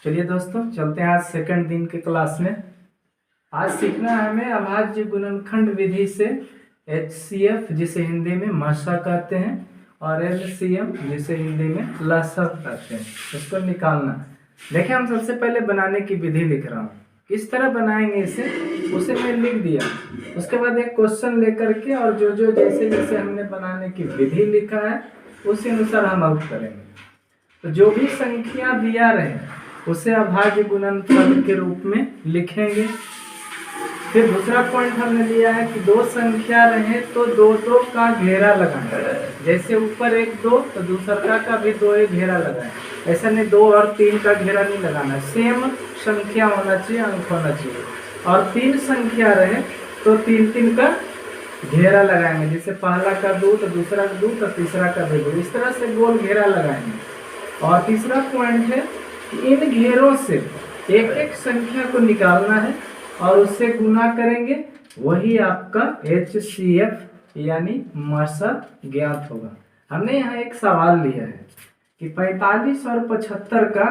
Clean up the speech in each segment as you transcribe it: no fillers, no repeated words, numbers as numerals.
चलिए दोस्तों, चलते हैं आज सेकंड दिन के क्लास में। आज सीखना है हमें अभाज्य गुणनखंड विधि से HCF जिसे हिंदी में माशा कहते हैं और LCM जिसे हिंदी में लसा कहते हैं, इसको निकालना। देखिए, हम सबसे पहले बनाने की विधि लिख रहा हूँ। किस तरह बनाएंगे इसे, उसे मैं लिख दिया। उसके बाद एक क्वेश्चन लेकर के और जो जो जैसे जैसे हमने बनाने की विधि लिखा है उसी अनुसार हम आउट करेंगे। तो जो भी संख्या दिया रहे उसे अभाज्य गुणनफल के रूप में लिखेंगे। फिर दूसरा पॉइंट हमने लिया है कि दो संख्या रहे तो दो दो का घेरा लगाना है। जैसे ऊपर एक दो तो दूसरा का भी दो एक घेरा लगाएं। ऐसा नहीं दो और तीन का घेरा नहीं लगाना, सेम संख्या होना चाहिए, अंक होना चाहिए। और तीन संख्या रहे तो तीन तीन का घेरा लगाएंगे। जैसे पहला का दो तो दूसरा का दो तो तीसरा का भी दो, इस तरह से गोल घेरा लगाएंगे। और तीसरा पॉइंट है इन घेरों से एक एक संख्या को निकालना है और उससे गुना करेंगे, वही आपका HCF यानी माशा ज्ञात होगा। हमने यहाँ एक सवाल लिया है कि 45 और 75 का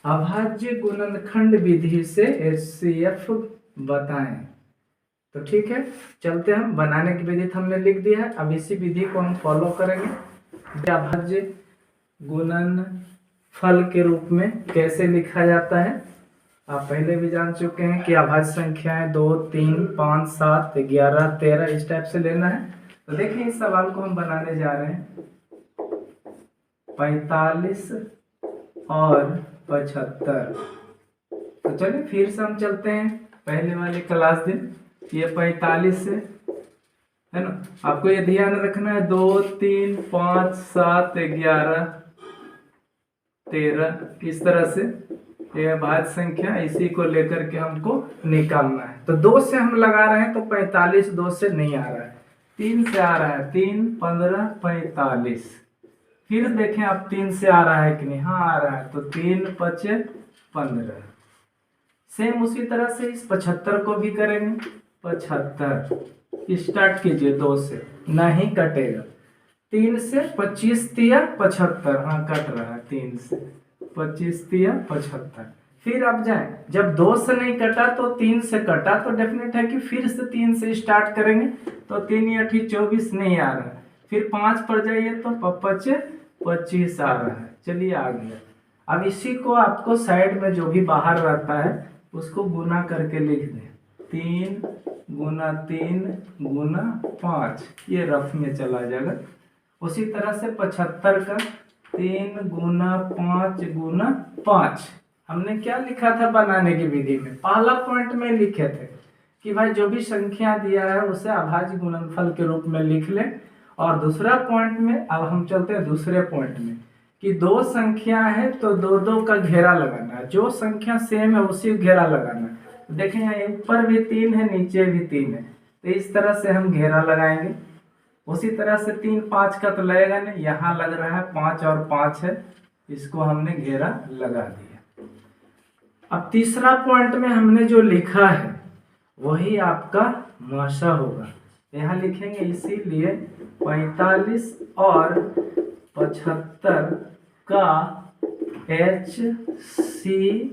अभाज्य गुणनखंड विधि से HCF बताएं। तो ठीक है, चलते हम बनाने की विधि हमने लिख दिया है। अब इसी विधि को हम फॉलो करेंगे। अभाज्य गुणनफल के रूप में कैसे लिखा जाता है आप पहले भी जान चुके हैं कि अभाज्य संख्याएं 2, 3, 5, 7, 11, 13 इस टाइप से लेना है। तो देखिए, इस सवाल को हम बनाने जा रहे हैं। 45 और 75। तो चलिए फिर से हम चलते हैं पहले वाले क्लास दिन। ये 45 है ना। आपको ये ध्यान रखना है 2, 3, 5, 7, 11, 13 इस तरह से ये भाज्य संख्या, इसी को लेकर के हमको निकालना है। तो 2 से हम लगा रहे हैं तो 45 2 से नहीं आ रहा है, 3 से आ रहा है। 3, 15, 45। फिर देखें आप 3 से आ रहा है कि नहीं, हाँ आ रहा है। तो 3, 5, 15। सेम उसी तरह से इस 75 को भी करेंगे। 75 स्टार्ट कीजिए 2 से, नहीं कटेगा। 3 से 25 तिया 75, हाँ कट रहा है। 3 से 25 तिया 75। फिर आप जाएं, जब 2 से नहीं कटा तो 3 से कटा, तो डेफिनेट है कि फिर से 3 से स्टार्ट करेंगे। तो 3 या 24 नहीं आ रहा है। फिर 5 पर जाइए तो 25 आ रहा है। चलिए आ गया। अब इसी को आपको साइड में जो भी बाहर रहता है उसको गुना करके लिख दें। 3 गुना 3 गुना 5, ये रफ में चला जाएगा। उसी तरह से 75 का 3 गुना 5 गुना 5। हमने क्या लिखा था बनाने की विधि में, पहला पॉइंट में लिखे थे कि भाई जो भी संख्या दिया है उसे अभाज्य गुणनफल के रूप में लिख लें। और दूसरा पॉइंट में अब हम चलते हैं दूसरे पॉइंट में कि दो संख्या है तो दो दो का घेरा लगाना है। जो संख्या सेम है उसी घेरा लगाना है। देखें यहाँ ऊपर भी 3 है, नीचे भी 3 है, तो इस तरह से हम घेरा लगाएंगे। उसी तरह से 3, 5 का तो लगेगा नहीं, यहाँ लग रहा है 5 और 5 है, इसको हमने घेरा लगा दिया। अब तीसरा पॉइंट में हमने जो लिखा है वही आपका माशा होगा। यहाँ लिखेंगे इसीलिए 45 और 75 का HCF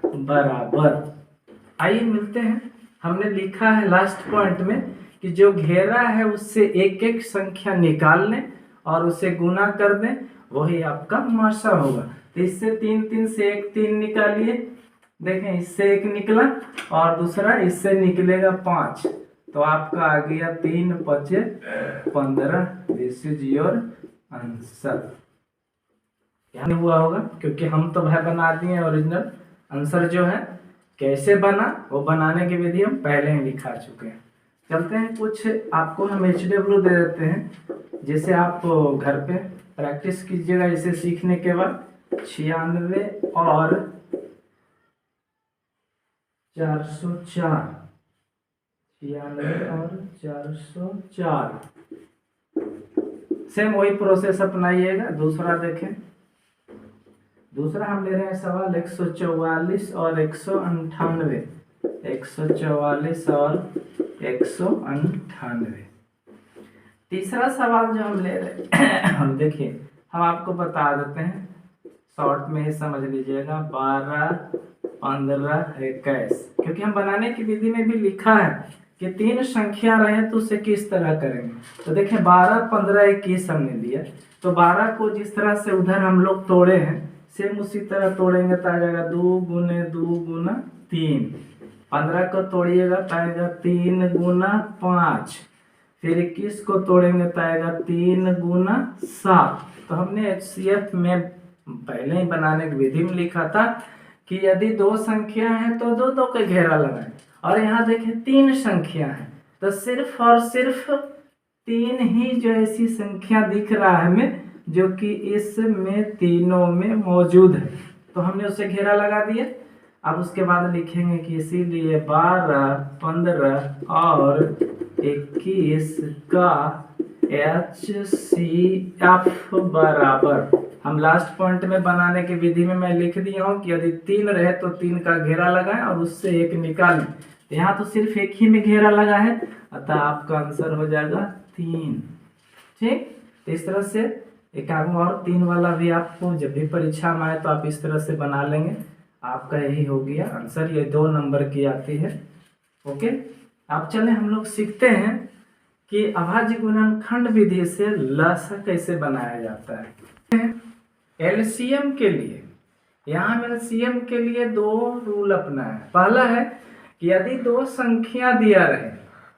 बराबर। आइए मिलते हैं। हमने लिखा है लास्ट पॉइंट में कि जो घेरा है उससे एक एक संख्या निकाल लें और उसे गुना कर दें, वही आपका माशा होगा। तो इससे 3, 3 से एक 3 निकालिए। देखें, इससे एक निकला और दूसरा इससे निकलेगा 5, तो आपका आ गया 3, 5, 15। This is your answer. क्या हुआ होगा, क्योंकि हम तो भाई बना दिए ओरिजिनल आंसर। जो है कैसे बना वो बनाने की विधि हम पहले ही लिखा चुके हैं। चलते हैं, कुछ आपको हम HW दे देते हैं, जैसे आप घर पे प्रैक्टिस कीजिएगा इसे सीखने के बाद। 96 और 404, 96 और 404। सेम वही प्रोसेस अपनाइएगा। दूसरा देखें, दूसरा हम ले रहे हैं सवाल 144 और 198। 144 और 198। तीसरा सवाल जो हम ले रहे हैं हम देखिए, हम आपको बता देते हैं शॉर्ट में ही समझ लीजिएगा, 12, 15, 21, क्योंकि हम बनाने की विधि में भी लिखा है कि 3 संख्या रहे तो उसे किस तरह करेंगे। तो देखिए 12, 15, 21 हमने लिया, तो 12 को जिस तरह से उधर हम लोग तोड़े हैं सेम उसी तरह तोड़ेंगे तो आ जाएगा 2 गुने 2 गुना 3। 15 को तोड़िएगा तो आएगा 3 गुना 5। फिर 21 को तोड़ेंगे तो आएगा 3 गुना 7। तो हमने HCF में पहले ही बनाने की विधि में लिखा था कि यदि 2 संख्या है तो 2 का घेरा लगाएं, और यहाँ देखिए 3 संख्या है तो सिर्फ और सिर्फ 3 ही जो ऐसी संख्या दिख रहा है हमें जो कि इसमें तीनों में मौजूद है, तो हमने उसे घेरा लगा दिया। अब उसके बाद लिखेंगे कि इसीलिए 12, 15 और 21 का HCF बराबर, हम लास्ट पॉइंट में बनाने की विधि में मैं लिख दिया हूँ कि यदि 3 रहे तो 3 का घेरा लगाएं और उससे 1 निकालें। यहाँ तो सिर्फ 1 ही में घेरा लगा है, अतः आपका आंसर हो जाएगा 3। ठीक, तो इस तरह से एक और 3 वाला भी आपको जब भी परीक्षा में आए तो आप इस तरह से बना लेंगे, आपका यही हो गया आंसर। ये 2 नंबर की आती है। ओके, अब चले हम लोग सीखते हैं कि अभाज्य गुणनखंड विधि से लसा कैसे बनाया जाता है। एलसीएम के लिए, यहाँ एलसीएम के लिए 2 रूल अपना है। पहला है कि यदि 2 संख्या दिया रहे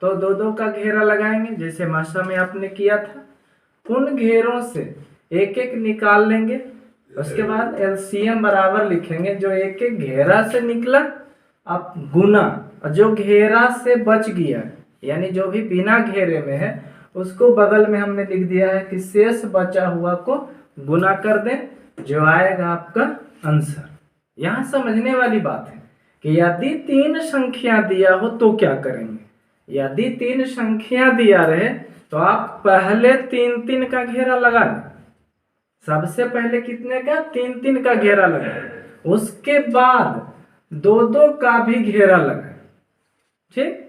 तो 2 का घेरा लगाएंगे, जैसे मास्टर में आपने किया था। उन घेरों से एक एक निकाल लेंगे, उसके बाद एलसीएम बराबर लिखेंगे, जो एक एक घेरा से निकला अब गुना, और जो घेरा से बच गया यानी जो भी बिना घेरे में है उसको बगल में हमने लिख दिया है कि शेष बचा हुआ को गुना कर दें, जो आएगा आपका आंसर। यहाँ समझने वाली बात है कि यदि 3 संख्या दिया हो तो क्या करेंगे। यदि 3 संख्या दिया रहे तो आप पहले 3 का घेरा लगा लें। सबसे पहले कितने का? 3 का घेरा लगाए, उसके बाद 2 का भी घेरा लगाए। ठीक,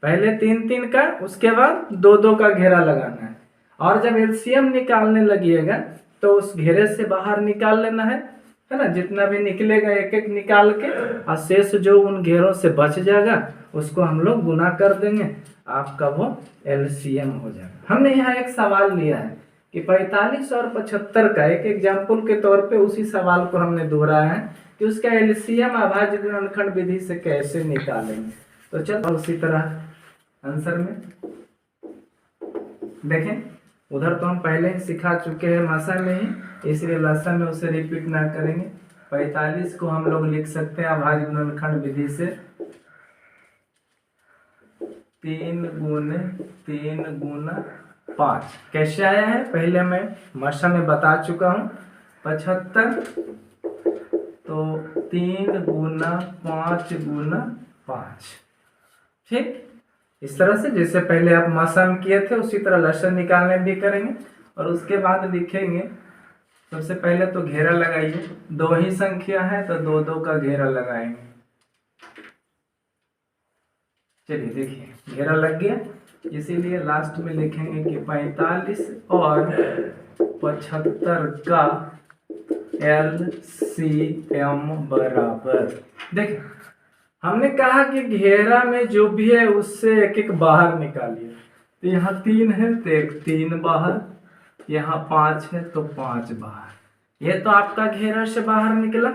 पहले 3 का, उसके बाद 2 का घेरा लगाना है। और जब एलसीएम निकालने लगिएगा तो उस घेरे से बाहर निकाल लेना है ना, जितना भी निकलेगा एक एक निकाल के, और शेष जो उन घेरों से बच जाएगा उसको हम लोग गुना कर देंगे, आपका वो एलसीएम हो जाएगा। हमने यहाँ एक सवाल लिया है कि 45 और 75 का एक एग्जाम्पल के तौर पे उसी सवाल को हमने दोहराया है कि उसका एलसीएम अभाज्य गुणनखंड विधि से कैसे निकालेंगे। तो चलो उसी तरह आंसर में देखें, उधर तो हम पहले ही सिखा चुके हैं मासा में ही, इसलिए लसा में उसे रिपीट ना करेंगे। 45 को हम लोग लिख सकते हैं अभाज्य गुणनखंड विधि से 3 गुने 3 गुना 5। कैसे आया है पहले मैं मासा में बता चुका हूँ। 75 तो 3 गुना 5 गुना 5। ठीक, इस तरह से जैसे पहले आप मासा में किए थे उसी तरह लसन निकालने भी करेंगे, और उसके बाद लिखेंगे। सबसे पहले तो घेरा लगाइए, 2 ही संख्या है तो 2 का घेरा लगाएंगे। चलिए देखिए घेरा लग गया, इसीलिए लास्ट में लिखेंगे कि 45 और 75 का एलसीएम बराबर। देखिए हमने कहा कि घेरा में जो भी है उससे एक एक बाहर निकालिए। तो यहाँ 3 है तो 3 बाहर, यहाँ 5 है तो 5 बाहर। ये तो आपका घेरा से बाहर निकला।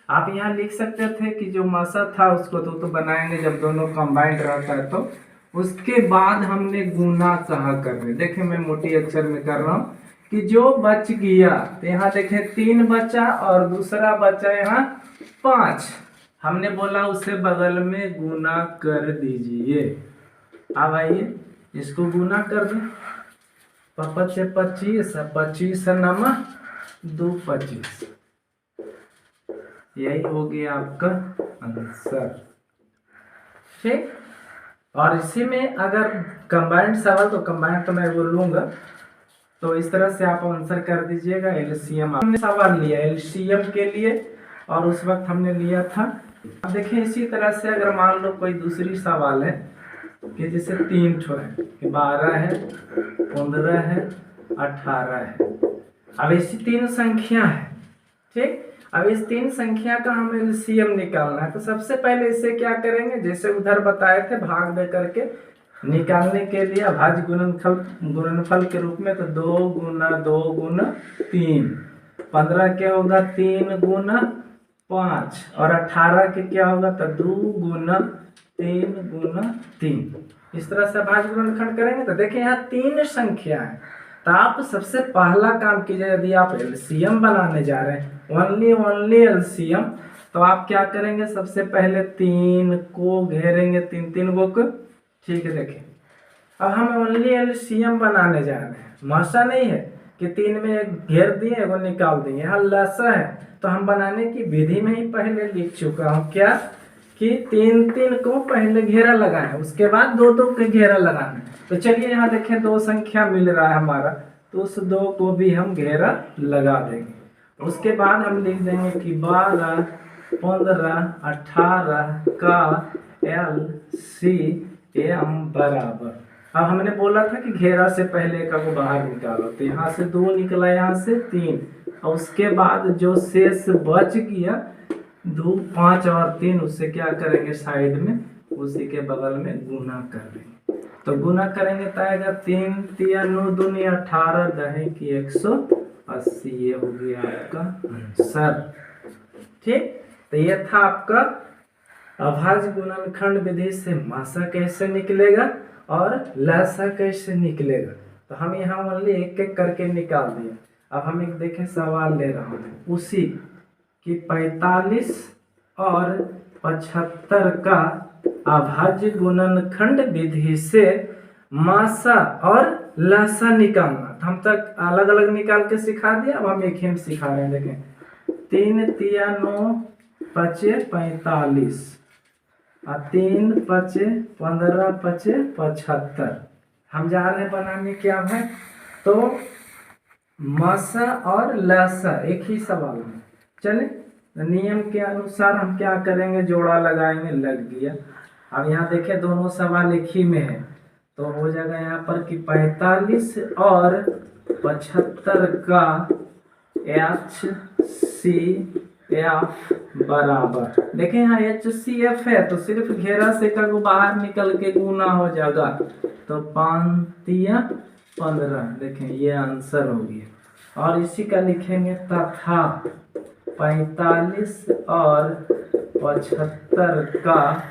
आप यहाँ लिख सकते थे कि जो मासा था उसको तो बनाएंगे जब दोनों कंबाइंड रहता है, तो उसके बाद हमने गुना कहा करने। देखें मैं मोटी अक्षर में कर रहा हूँ कि जो बच गया, तो यहाँ देखें 3 बचा और दूसरा बचा यहाँ 5, हमने बोला उसे बगल में गुना कर दीजिए। अब आइए इसको गुना कर दें। 5 से 25, 25 नमा 2 25, यही हो गया आपका आंसर। ठीक, और इसी में अगर कंबाइंड सवाल तो कंबाइंड तो मैं बोलूँगा, तो इस तरह से आप आंसर कर दीजिएगा। एलसीएम हमने सवाल लिया एलसीएम के लिए, और उस वक्त हमने लिया था। अब देखिए इसी तरह से अगर मान लो कोई दूसरी सवाल है कि जैसे 3 ठो है कि 12 है, 15 है, 18 है। अब ऐसी 3 संख्या है। ठीक, अब इस तीन संख्या का हमें एलसीएम निकालना है, तो सबसे पहले इसे क्या करेंगे, जैसे उधर बताए थे भाग दे करके निकालने के लिए अभाज्य गुणनफल के रूप में, तो 2 गुना 2 गुना 3, 15 क्या होगा 3 गुना 5, और 18 के क्या होगा, तो 2 गुना 3 गुना 3। इस तरह से अभाज्य गुणनखंड करेंगे। तो देखिए यहाँ तीन संख्या है, तो आप सबसे पहला काम कीजिए, यदि आप एलसीएम बनाने जा रहे हैं, ओनली एलसीएम, तो आप क्या करेंगे, सबसे पहले 3 को घेरेंगे, 3 गो को, ठीक है। देखिए अब हम ओनली एलसीएम बनाने जा रहे हैं, मसा नहीं है कि 3 में एक घेर दिए एगो निकाल दिए, यहाँ लसा है, तो हम बनाने की विधि में ही पहले लिख चुका हूँ क्या, कि 3 को पहले घेरा लगाए, उसके बाद 2 के घेरा लगाना। तो चलिए यहाँ देखें 2 संख्या मिल रहा है हमारा, तो उस 2 को भी हम घेरा लगा देंगे। उसके बाद हम लिख देंगे कि 12, 15, 18 का एलसीएम बराबर, अब हमने बोला था कि घेरा से पहले का को बाहर निकालो, तो यहाँ से 2 निकला, यहाँ से 3, और उसके बाद जो शेष बच गया 2, 5 और 3, उससे क्या करेंगे, साइड में उसी के बगल में गुना कर देंगे। तो गुना करेंगे तो आएगा 3 तिया 9 दूनी 18 दहे की 180, ये हो गया आपका आंसर। ठीक, तो ये था आपका अभाज्य गुणनखंड विधि से मासा कैसे निकलेगा और लसा कैसे निकलेगा। तो हम यहाँ ओनली एक एक करके निकाल दिए। अब हम एक देखें सवाल ले रहा हूँ उसी कि 45 और 75 का अभाज्य गुणनखंड विधि से मासा और लसा निकालना। तो हम तक अलग अलग निकाल के सिखा दिया, अब हम एक ही सिखा रहे हैं। देखें 3 तिया 9 पचे 45, 3 पचे 15 पचे 75। हम जा रहे हैं बनाने क्या है, तो मासा और लसा एक ही सवाल में। चले नियम के अनुसार हम क्या करेंगे, जोड़ा लगाएंगे, लग गया। अब यहाँ देखें दोनों सवाल एक ही में है, तो हो जाएगा यहाँ पर कि 45 और 75 का HCF बराबर। देखें यहाँ HCF है, तो सिर्फ घेरा से का बाहर निकल के गुना हो जाएगा, तो 5 तिया 15। देखें ये आंसर हो गया। और इसी का लिखेंगे तथा 45 और 75 का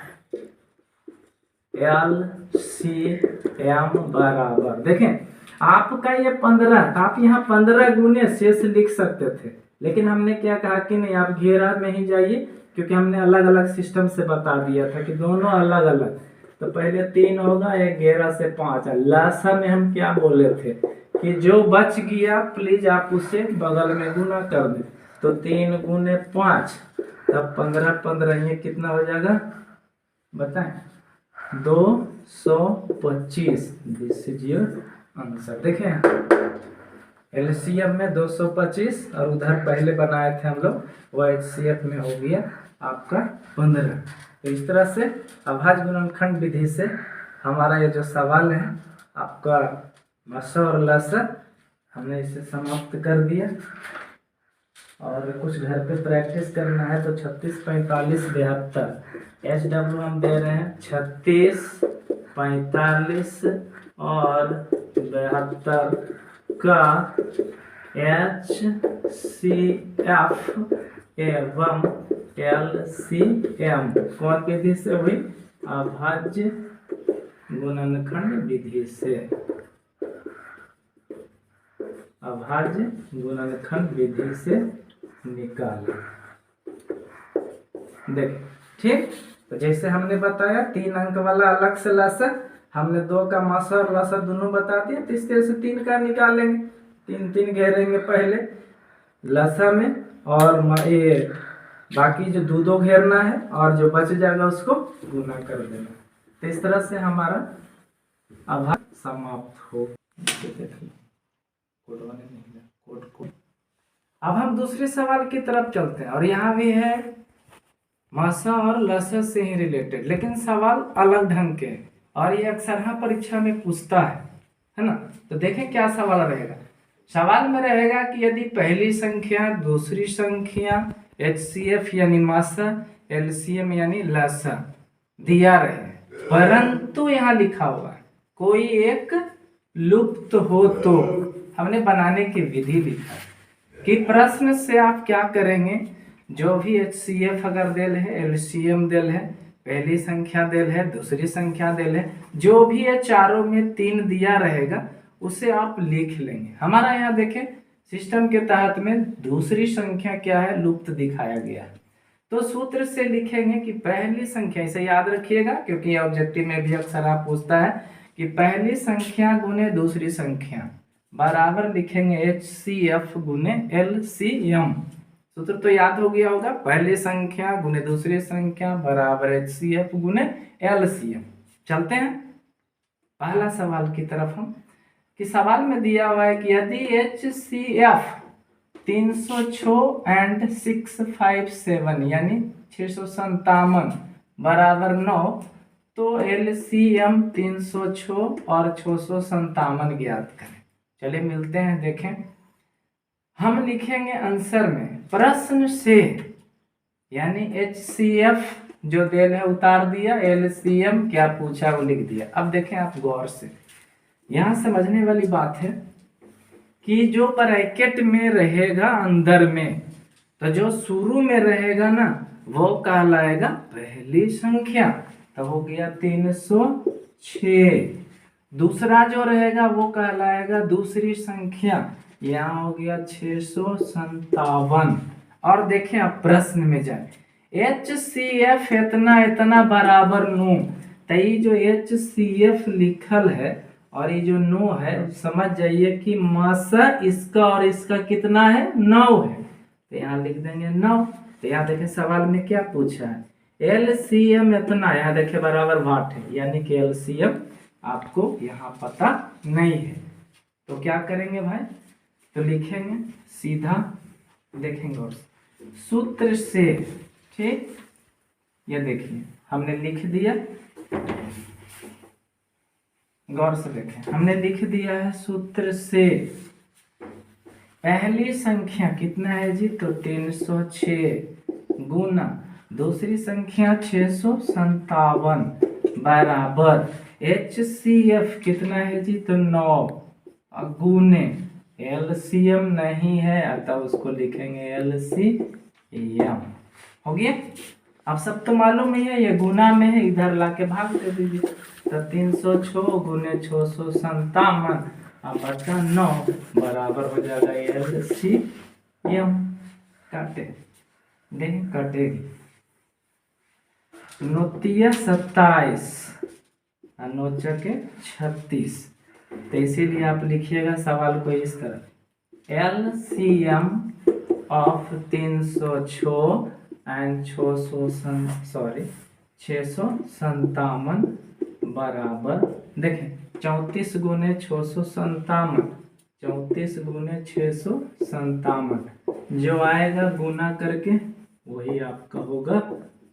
LCM बराबर। देखें आपका ये 15, तो आप यहाँ 15 गुने शेष लिख सकते थे, लेकिन हमने क्या कहा कि नहीं, आप घेरा में ही जाइए, क्योंकि हमने अलग अलग सिस्टम से बता दिया था कि दोनों अलग अलग। तो पहले 3 होगा, एक घेरा से 5। लसा में हम क्या बोले थे कि जो बच गया प्लीज आप उसे बगल में गुना कर दें, तो 3 गुने 5, तब 15 15 ये कितना हो जाएगा बताएं, 225। This is your answer. देखें एलसीएम में 225 और उधर पहले बनाए थे हम लोग, वो एचसीएफ में हो गया आपका 15। तो इस तरह से अभाज्य गुणनखंड विधि से हमारा ये जो सवाल है आपका मासा और लसा, हमने इसे समाप्त कर दिया। और कुछ घर पे प्रैक्टिस करना है, तो 36 45 72 HW हम दे रहे हैं 36 45 और 72 का HCF एवं LCM कौन विधि से हुई, अभाज्य गुणनखंड विधि से। अभाज्य गुणनखंड विधि से निकाला। देखिए ठीक, तो जैसे हमने बताया 3 अंक वाला अलग से लसा, हमने 2 का मासा और लसा दोनों बता दिया, तो इस तरह से 3 का निकालेंगे। 3 घेरेंगे पहले लसा में, और ये बाकी जो 2 घेरना है, और जो बच जाएगा उसको गुना कर देना। तो इस तरह से हमारा अभाज्य समाप्त हो। अब हम दूसरे सवाल की तरफ चलते हैं, और यहाँ भी है मासा और लसा से ही रिलेटेड, लेकिन सवाल अलग ढंग के और ये अक्सर परीक्षा में पूछता है ना। तो देखें क्या सवाल रहेगा। सवाल में रहेगा कि यदि पहली संख्या, दूसरी संख्या, HCF यानी मासा, LCM यानी लासा दिया रहे, परंतु यहाँ लिखा हुआ है कोई एक लुप्त हो, तो हमने बनाने की विधि लिखा है कि प्रश्न से आप क्या करेंगे, जो भी HCF अगर देल है, LCM देल है, पहली संख्या देल है, दूसरी संख्या देल है, जो भी है चारों में 3 दिया रहेगा उसे आप लिख लेंगे। हमारा यहाँ देखें सिस्टम के तहत में दूसरी संख्या क्या है, लुप्त दिखाया गया है, तो सूत्र से लिखेंगे कि पहली संख्या, इसे याद रखिएगा क्योंकि ऑब्जेक्टिव में भी अक्सर आप पूछता है कि पहली संख्या गुने दूसरी संख्या बराबर लिखेंगे HCF गुने LCM। सूत्र तो याद हो गया होगा, पहली संख्या गुने दूसरी संख्या बराबर HCF गुने LCM। चलते हैं पहला सवाल की तरफ हम, कि सवाल में दिया हुआ है कि यदि HCF 306 एंड 657 यानी 657 बराबर 9, तो LCM 306 और 657 ज्ञात करें। चलिए मिलते हैं, देखें हम लिखेंगे आंसर में प्रश्न से, यानी HCF जो देल है उतार दिया, LCM क्या पूछा वो लिख दिया। अब देखें आप गौर से, यहाँ समझने वाली बात है कि जो ब्रैकेट में रहेगा अंदर में, तो जो शुरू में रहेगा ना वो कहलाएगा पहली संख्या, तो हो गया 306। दूसरा जो रहेगा वो कहलाएगा दूसरी संख्या, यहाँ हो गया 657। और देखें आप प्रश्न में जाए, HCF इतना इतना बराबर 9, तो ये जो HCF लिखल है और ये जो 9 है, समझ जाइए कि मासा इसका और इसका कितना है, 9 है, तो यहाँ लिख देंगे 9। तो यहाँ देखें सवाल में क्या पूछा है, LCM इतना, यहाँ देखें बराबर वाट है, यानी कि LCM आपको यहाँ पता नहीं है, तो क्या करेंगे भाई, तो लिखेंगे सीधा, देखेंगे और सूत्र से, ठीक, ये देखिए हमने लिख दिया, गौर से देखें हमने लिख दिया है सूत्र से पहली संख्या कितना है जी, तो 306 गुना दूसरी संख्या 657 बराबर HCF कितना है जी, तो 9 गुने LCM नहीं है अतः उसको लिखेंगे LCM। हो गया, अब सब तो मालूम ही है, ये गुना में है, इधर लाके भाग दे दीजिए, तो 306 गुने 657 बटा 9 बराबर हो जाएगा LCM। काटे देखें, कटेगी, 9 27 और 9 चौके 36, तो इसीलिए आप लिखिएगा सवाल को इस तरह, LCM ऑफ 306 एंड 657 बराबर, देखें 34 गुने 657, 34 गुने 657, जो आएगा गुना करके वही आपका होगा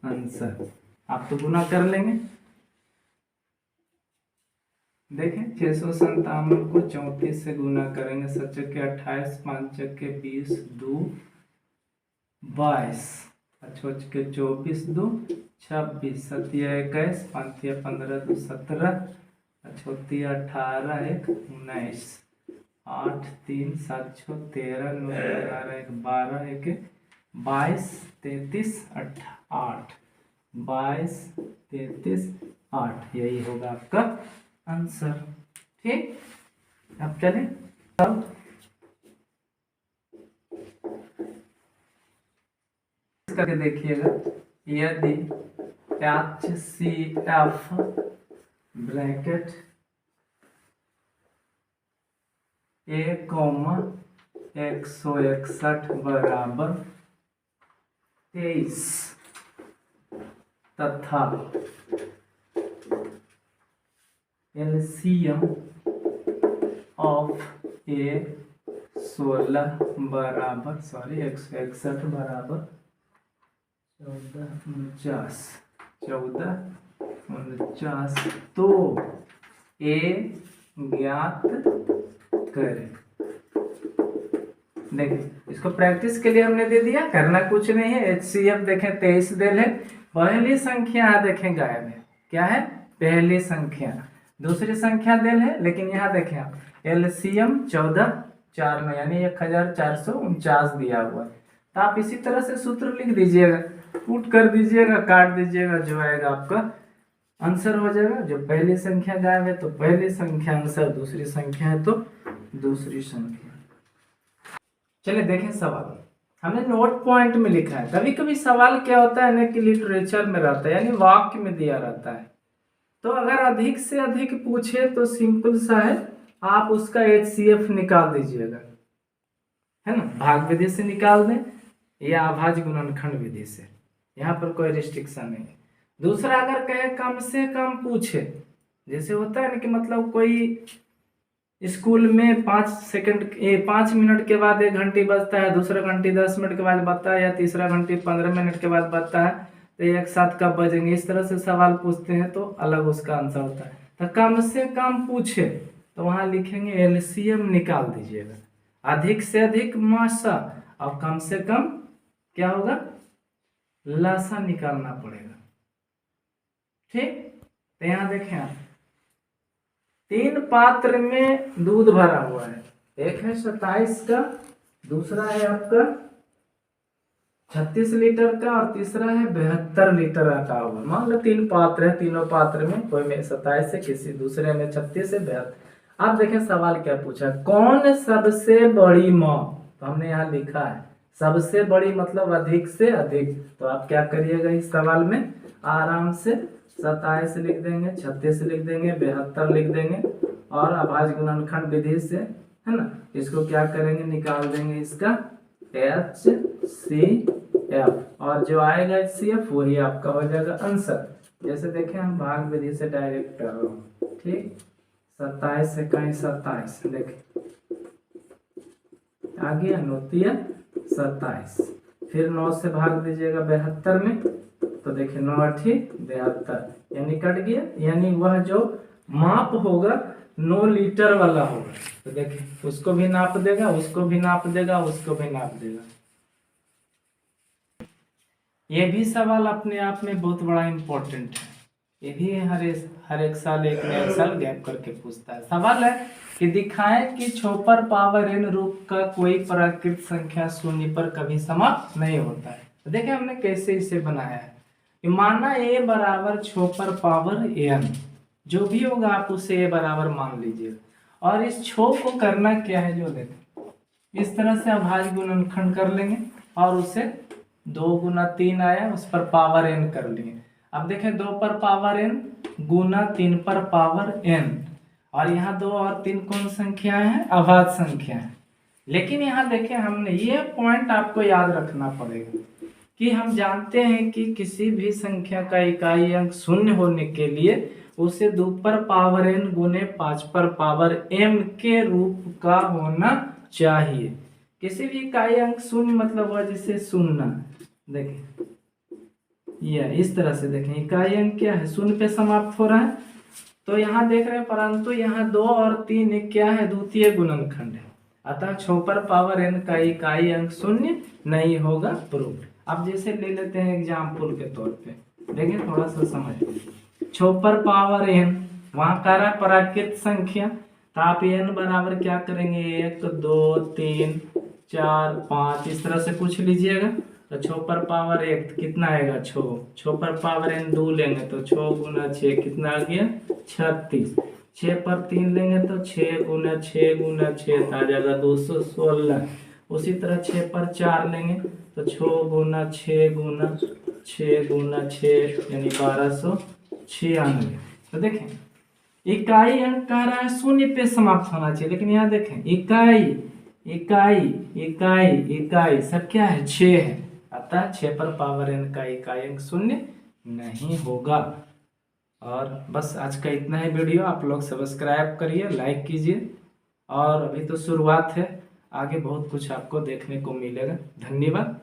आंसर। आप तो गुना कर लेंगे, देखें 657 को 34 से गुना करेंगे, 7 के 28, 5 के 20, 2 22, 6 के 24, 2 26, 7 21, 5 15, 2 17, 6 18, 1 19, 8 3 7 6 13, 9 11, 1 12, 1 22, 33 8, 22 33 8, यही होगा आपका आंसर। ठीक, अब चले अब करके देखिएगा, यदि HCF ब्रैकेट A,161 बराबर 23 तथा LCM ऑफ A16 बराबर 161 बराबर 14 तो A ज्ञात करें। देखिए इसको प्रैक्टिस के लिए हमने दे दिया, करना कुछ नहीं है। HCF देखें 23 देल है, पहली संख्या देखें गायब है, क्या है पहली संख्या। दूसरी संख्या देल है, लेकिन यहाँ देखें आप LCM 14 4 में यानी 1449 दिया हुआ है। तो आप इसी तरह से सूत्र लिख दीजिएगा, पुट कर दीजिएगा, काट दीजिएगा, जो आएगा आपका आंसर हो जाएगा। जो पहली संख्या गायब है तो पहली संख्या आंसर, दूसरी संख्या है तो दूसरी संख्या। चलिए देखें सवाल, हमने नोट पॉइंट में लिखा है। कभी कभी सवाल क्या होता है ना कि लिटरेचर में रहता है, यानी वाक्य में दिया रहता है। तो अगर अधिक से अधिक पूछे तो सिंपल सा है, आप उसका HCF निकाल दीजिएगा, है ना, भाग विधि से निकाल दें या अभाज्य गुणनखंड विधि से, यहाँ पर कोई रिस्ट्रिक्शन नहीं है। दूसरा अगर कहे कम से कम पूछे, जैसे होता है ना कि मतलब कोई स्कूल में 5 मिनट के बाद 1 घंटी बजता है, दूसरा घंटी 10 मिनट के बाद बजता है, या तीसरा घंटी 15 मिनट के बाद बजता है, तो एक साथ कब बजेंगे, इस तरह से सवाल पूछते हैं तो अलग उसका आंसर होता है। तो कम से कम पूछे तो वहां लिखेंगे LCM निकाल दीजिएगा, अधिक से अधिक मासा, और कम से कम क्या होगा लासा निकालना पड़ेगा, ठीक। तो यहाँ देखें आप 3 पात्र में दूध भरा हुआ है, एक है 27 का, दूसरा है आपका 36 लीटर का, और तीसरा है 72 लीटर का हुआ। मान लो 3 पात्र है, तीनों पात्र में कोई में 27 है, किसी दूसरे में 36 है, 72। आप देखें सवाल क्या पूछा, कौन सबसे बड़ी माँ। तो हमने यहाँ लिखा है सबसे बड़ी मतलब अधिक से अधिक। तो आप क्या करिएगा इस सवाल में, आराम से 27 लिख देंगे, 36 लिख देंगे, 72 लिख देंगे, और अभाज्य गुणनखंड विधि से, है ना, इसको क्या करेंगे निकाल देंगे इसका HCF, और जो आएगा HCF वही आपका हो जाएगा आंसर। जैसे देखें हम भाग विधि से डायरेक्ट कर रहा हूँ, ठीक। 27 से कहीं 27, देखें आ गया 9 27, फिर 9 से भाग दीजिएगा 72 में, तो देखिए 9 8 72, यानी कट गया, यानी वह जो माप होगा 9 लीटर वाला होगा। तो देखिए उसको भी नाप देगा, उसको भी नाप देगा, उसको भी नाप देगा। ये भी सवाल अपने आप में बहुत बड़ा इम्पोर्टेंट है, ये भी हर एक साल एक नया साल गैप करके पूछता है। सवाल है कि दिखाएं कि छोपर पावर n रूप का कोई प्राकृत संख्या शून्य पर कभी समाप्त नहीं होता है। तो देखिए हमने कैसे इसे बनाया है, कि माना a बराबर छोपर पावर n, जो भी होगा आप उसे a बराबर मान लीजिए, और इस छो को करना क्या है, जो देखें इस तरह से अभाज्य गुणनखंड कर लेंगे, और उसे 2 गुना 3 आया उस पर पावर n कर लेंगे। अब देखें 2 पर पावर n गुना 3 पर पावर n, और यहाँ 2 और 3 कौन संख्या है, अभाज्य संख्या है। लेकिन यहाँ देखें हमने ये पॉइंट आपको याद रखना पड़ेगा कि हम जानते हैं कि किसी भी संख्या का इकाई अंक शून्य होने के लिए उसे 2 पर पावर n गुने 5 पर पावर m के रूप का होना चाहिए। किसी भी इकाई अंक शून्य मतलब हुआ जिसे शून्य, देखें यह इस तरह से देखें इकाई अंक क्या है, शून्य पे समाप्त हो रहा है। तो यहाँ देख रहे हैं, परंतु यहाँ 2 और 3 क्या है, द्वितीय गुणनखंड है, अतः 6 पर पावर n का इकाई अंक शून्य नहीं होगा, प्रूव्ड। अब जैसे ले लेते हैं एग्जाम्पल के तौर पे, देखें थोड़ा सा समझ, 6 पर पावर n वहाँ का रहा प्राकृत संख्या, तो आप n बराबर क्या करेंगे 1 2 3 4 5 इस तरह से कुछ लीजिएगा। तो 6 पर पावर 1 कितना आएगा 6 पर पावर n 2 लेंगे तो 6 गुना 6 कितना आ गया 36। 6 पर 3 लेंगे तो 6 गुना 6 गुना 6 आ जाएगा 216। उसी तरह 6 पर 4 लेंगे तो 6 गुना 6 गुना 6 गुना 6 यानी 1296। तो देखें इकाई अंक कह रहा है शून्य पे समाप्त होना चाहिए, लेकिन यहाँ देखें इकाई इकाई इकाई इकाई सब क्या है 6 है, अतः 6 पर पावर n का इकाई अंक शून्य नहीं होगा। और बस आज का इतना ही वीडियो, आप लोग सब्सक्राइब करिए, लाइक कीजिए, और अभी तो शुरुआत है, आगे बहुत कुछ आपको देखने को मिलेगा। धन्यवाद।